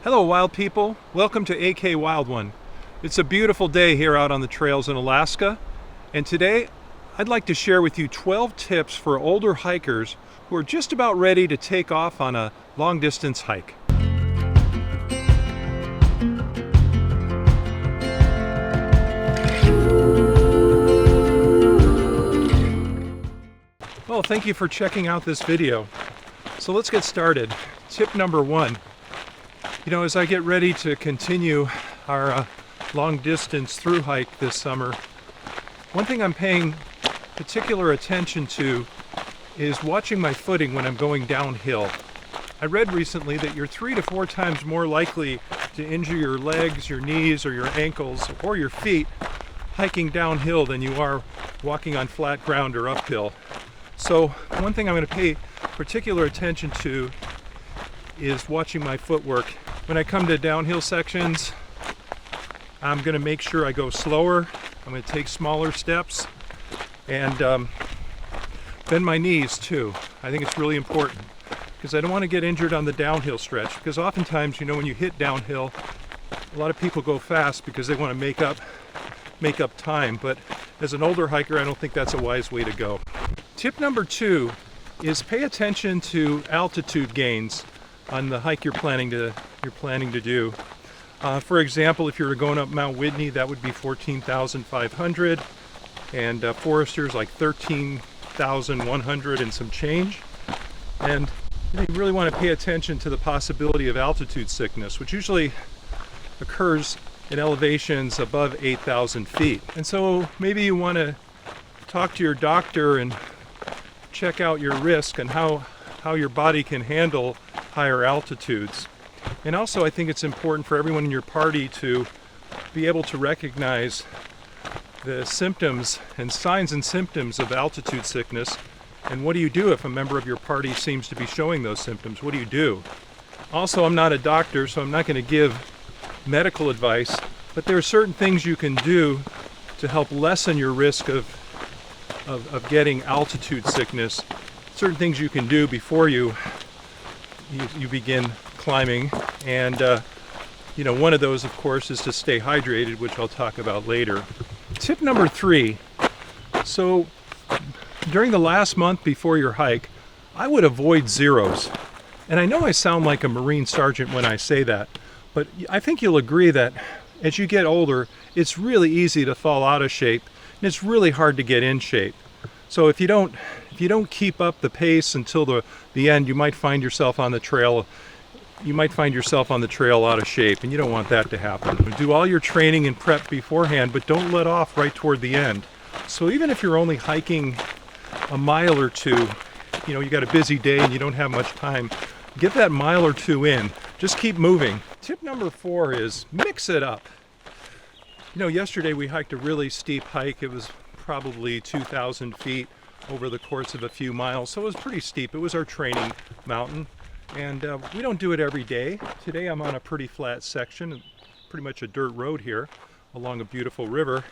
Hello wild people, welcome to AK Wild One. It's a beautiful day here out on the trails in Alaska, and today I'd like to share with you 12 tips for older hikers who are just about ready to take off on a long distance hike. Well, thank you for checking out this video. So let's get started. Tip number one. As I get ready to continue our long distance through hike this summer, one thing I'm paying particular attention to is watching my footing when I'm going downhill. I read recently that you're 3 to 4 times more likely to injure your legs, your knees, or your ankles, or your feet hiking downhill than you are walking on flat ground or uphill. So one thing I'm going to pay particular attention to is watching my footwork. When I come to downhill sections, I'm going to make sure I go slower. I'm going to take smaller steps and bend my knees too. I think it's really important because I don't want to get injured on the downhill stretch, because oftentimes, when you hit downhill, a lot of people go fast because they want to make up time, but as an older hiker, I don't think that's a wise way to go. Tip number 2 is pay attention to altitude gains on the hike you're planning to do. For example, if you're going up Mount Whitney, that would be 14,500, and Forester's like 13,100 and some change. And you really want to pay attention to the possibility of altitude sickness, which usually occurs in elevations above 8,000 feet. And so maybe you want to talk to your doctor and check out your risk and how your body can handle higher altitudes. And also, I think it's important for everyone in your party to be able to recognize the symptoms and signs and symptoms of altitude sickness. And what do you do if a member of your party seems to be showing those symptoms? What do you do? Also, I'm not a doctor, so I'm not going to give medical advice, but there are certain things you can do to help lessen your risk of getting altitude sickness. Certain things you can do before you begin climbing, and one of those, of course, is to stay hydrated, which I'll talk about later. Tip number 3. So during the last month before your hike, I would avoid zeros. And I know I sound like a Marine sergeant when I say that, but I think you'll agree that as you get older, it's really easy to fall out of shape, and it's really hard to get in shape. So if you don't keep up the pace until the end, you might find yourself on the trail out of shape, and you don't want that to happen. Do all your training and prep beforehand, but don't let off right toward the end. So even if you're only hiking a mile or two, you got a busy day and you don't have much time, get that mile or two in. Just keep moving. Tip number 4 is mix it up. Yesterday we hiked a really steep hike. It was probably 2,000 feet over the course of a few miles, so it was pretty steep. It was our training mountain, and we don't do it every day. Today I'm on a pretty flat section, pretty much a dirt road here along a beautiful river,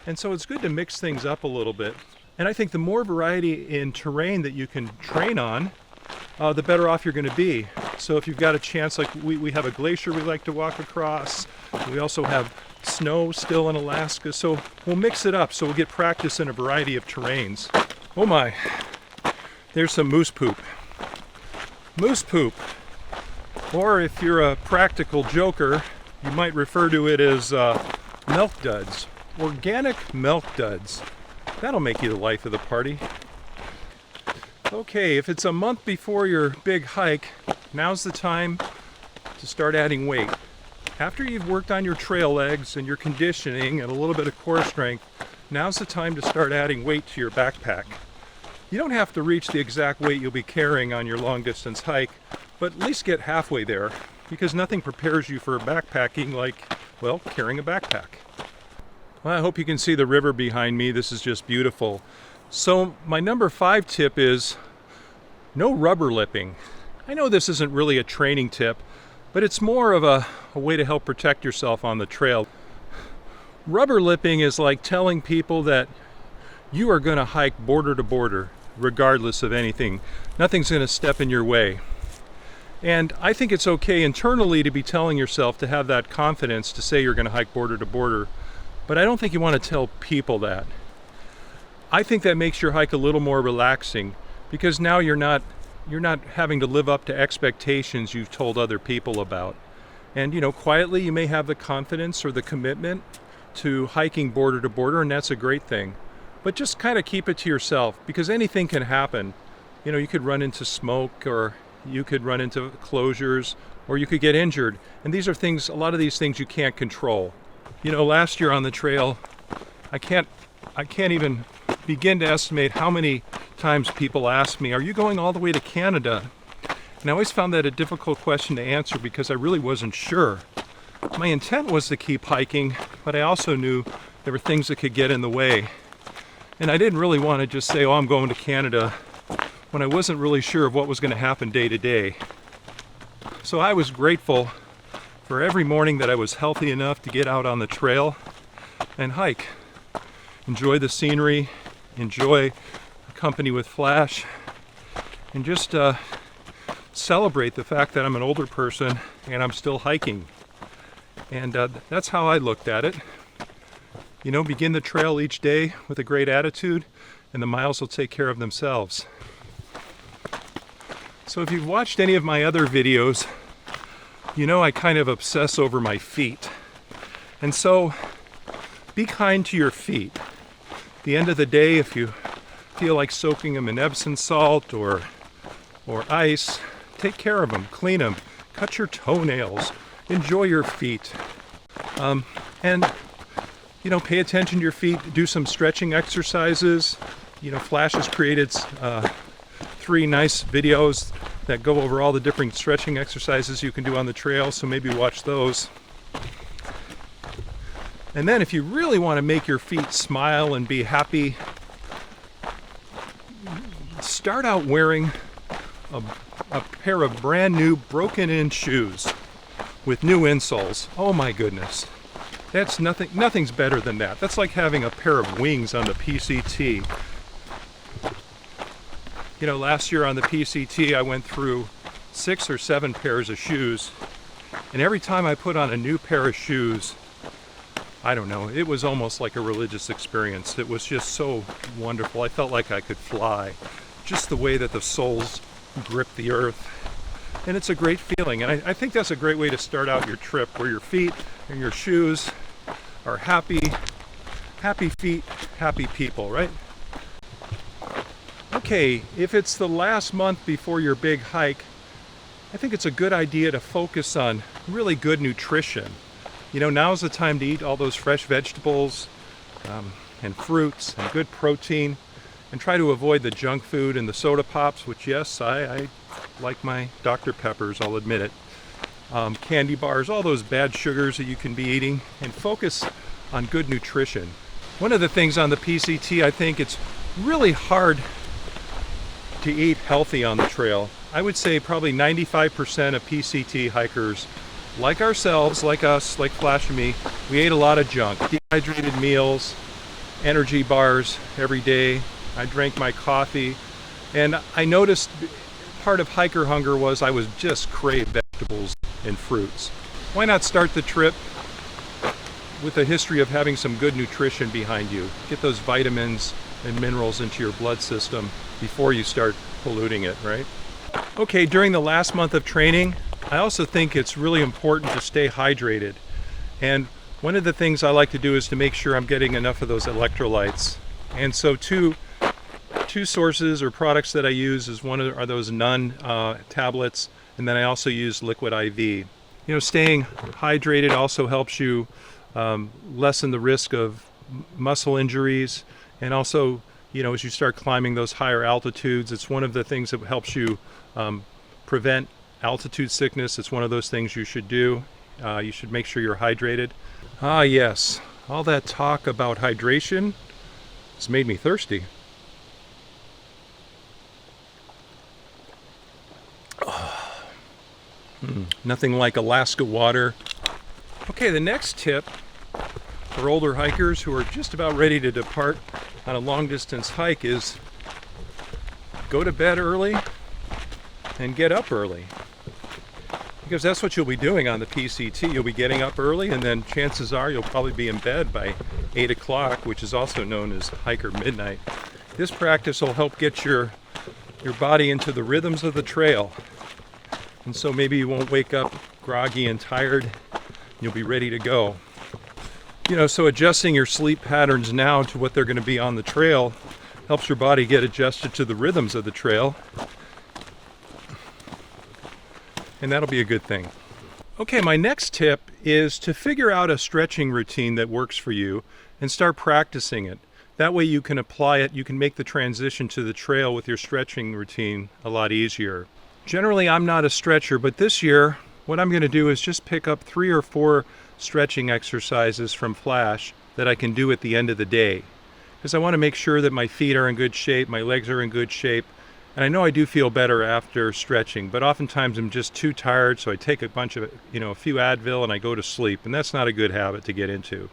and so it's good to mix things up a little bit. And I think the more variety in terrain that you can train on, the better off you're going to be. So if you've got a chance, like we have a glacier we like to walk across, we also have snow still in Alaska, so we'll mix it up so we'll get practice in a variety of terrains. Oh my, there's some moose poop. Moose poop, or if you're a practical joker, you might refer to it as milk duds, organic milk duds. That'll make you the life of the party. Okay, if it's a month before your big hike, now's the time to start adding weight. After you've worked on your trail legs and your conditioning and a little bit of core strength, now's the time to start adding weight to your backpack. You don't have to reach the exact weight you'll be carrying on your long distance hike, but at least get halfway there, because nothing prepares you for backpacking like, carrying a backpack. Well, I hope you can see the river behind me. This is just beautiful. So my number 5 tip is no rubber lipping. I know this isn't really a training tip, but it's more of a way to help protect yourself on the trail. Rubber lipping is like telling people that you are going to hike border to border, regardless of anything. Nothing's going to step in your way. And I think it's okay internally to be telling yourself to have that confidence to say you're going to hike border to border, but I don't think you want to tell people that. I think that makes your hike a little more relaxing, because now you're not having to live up to expectations you've told other people about. And quietly you may have the confidence or the commitment to hiking border to border, and that's a great thing. But just kind of keep it to yourself, because anything can happen. You could run into smoke, or you could run into closures, or you could get injured. And these are things, a lot of these things you can't control. Last year on the trail, I can't even begin to estimate how many times people asked me, "Are you going all the way to Canada?" And I always found that a difficult question to answer, because I really wasn't sure. My intent was to keep hiking, but I also knew there were things that could get in the way. And I didn't really want to just say, "Oh, I'm going to Canada," when I wasn't really sure of what was going to happen day to day. So I was grateful for every morning that I was healthy enough to get out on the trail and hike. Enjoy the scenery, enjoy company with Flash, and just celebrate the fact that I'm an older person and I'm still hiking. And that's how I looked at it. Begin the trail each day with a great attitude, and the miles will take care of themselves. So if you've watched any of my other videos, I kind of obsess over my feet. And so be kind to your feet. At the end of the day, if you feel like soaking them in Epsom salt or ice, take care of them, clean them, cut your toenails, enjoy your feet. And pay attention to your feet, do some stretching exercises. Flash has created 3 nice videos that go over all the different stretching exercises you can do on the trail, so maybe watch those. And then if you really want to make your feet smile and be happy, start out wearing a pair of brand new broken-in shoes with new insoles. Oh my goodness. That's nothing's better than that. That's like having a pair of wings on the PCT. Last year on the PCT, I went through 6 or 7 pairs of shoes, and every time I put on a new pair of shoes, I don't know, it was almost like a religious experience. It was just so wonderful. I felt like I could fly. Just the way that the soles grip the earth. And it's a great feeling. And I think that's a great way to start out your trip, where your feet and your shoes are happy. Happy feet, happy people, right? Okay, if it's the last month before your big hike, I think it's a good idea to focus on really good nutrition. Now's the time to eat all those fresh vegetables and fruits and good protein, and try to avoid the junk food and the soda pops, which, yes, I like my Dr. Peppers, I'll admit it. Candy bars, all those bad sugars that you can be eating, and focus on good nutrition. One of the things on the PCT, I think it's really hard to eat healthy on the trail. I would say probably 95% of PCT hikers, like ourselves, like us, like Flash and me, we ate a lot of junk. Dehydrated meals, energy bars every day. I drank my coffee, and I noticed part of hiker hunger was I was just crave vegetables and fruits. Why not start the trip with a history of having some good nutrition behind you? Get those vitamins and minerals into your blood system before you start polluting it, right? Okay, during the last month of training, I also think it's really important to stay hydrated. And one of the things I like to do is to make sure I'm getting enough of those electrolytes. And so two sources or products that I use are those Nun tablets, and then I also use Liquid IV. Staying hydrated also helps you lessen the risk of muscle injuries, and also, as you start climbing those higher altitudes, it's one of the things that helps you prevent altitude sickness. It's one of those things you should do. You should make sure you're hydrated. Ah, yes, all that talk about hydration has made me thirsty. Nothing like Alaska water. Okay, the next tip for older hikers who are just about ready to depart on a long distance hike is go to bed early and get up early. because that's what you'll be doing on the PCT. You'll be getting up early, and then chances are you'll probably be in bed by 8 o'clock, which is also known as hiker midnight. This practice will help get your body into the rhythms of the trail. And so maybe you won't wake up groggy and tired. You'll be ready to go. You know, so adjusting your sleep patterns now to what they're going to be on the trail helps your body get adjusted to the rhythms of the trail. And that'll be a good thing. Okay, my next tip is to figure out a stretching routine that works for you and start practicing it. That way you can apply it, you can make the transition to the trail with your stretching routine a lot easier. Generally, I'm not a stretcher, but this year, what I'm going to do is just pick up 3 or 4 stretching exercises from Flash that I can do at the end of the day. Because I want to make sure that my feet are in good shape, my legs are in good shape, and I know I do feel better after stretching, but oftentimes I'm just too tired, so I take a bunch of, a few Advil and I go to sleep, and that's not a good habit to get into.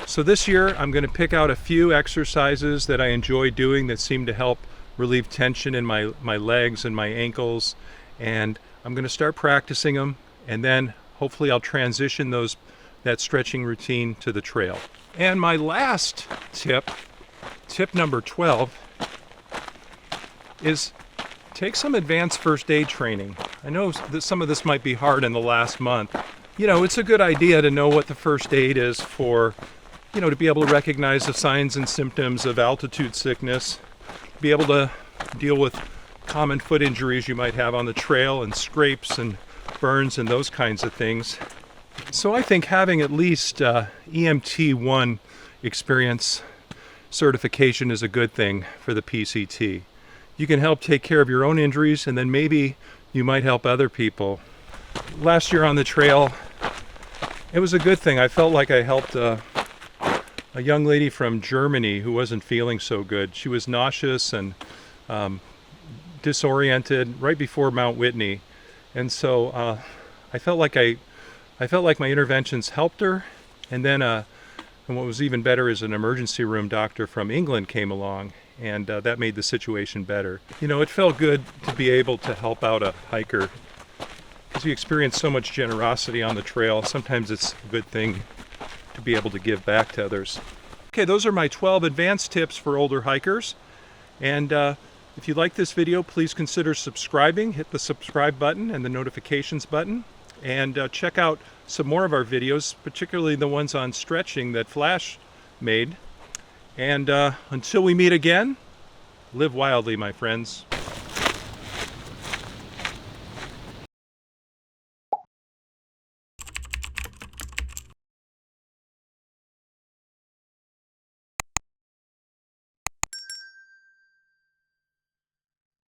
So this year, I'm going to pick out a few exercises that I enjoy doing that seem to help relieve tension in my legs and my ankles, and I'm going to start practicing them, and then hopefully I'll transition that stretching routine to the trail. And my last tip number 12, is take some advanced first aid training. I know that some of this might be hard in the last month. It's a good idea to know what the first aid is for, to be able to recognize the signs and symptoms of altitude sickness, be able to deal with common foot injuries you might have on the trail and scrapes and burns and those kinds of things. So I think having at least EMT 1 experience certification is a good thing for the PCT. You can help take care of your own injuries, and then maybe you might help other people. Last year on the trail, it was a good thing. I felt like I helped a young lady from Germany who wasn't feeling so good. She was nauseous and disoriented right before Mount Whitney, and so I felt like my interventions helped her. And then, and what was even better is an emergency room doctor from England came along, and that made the situation better. It felt good to be able to help out a hiker because you experience so much generosity on the trail. Sometimes it's a good thing to be able to give back to others. Okay, those are my 12 advanced tips for older hikers. And if you like this video, please consider subscribing. Hit the subscribe button and the notifications button. And check out some more of our videos, particularly the ones on stretching that Flash made. And until we meet again, live wildly, my friends.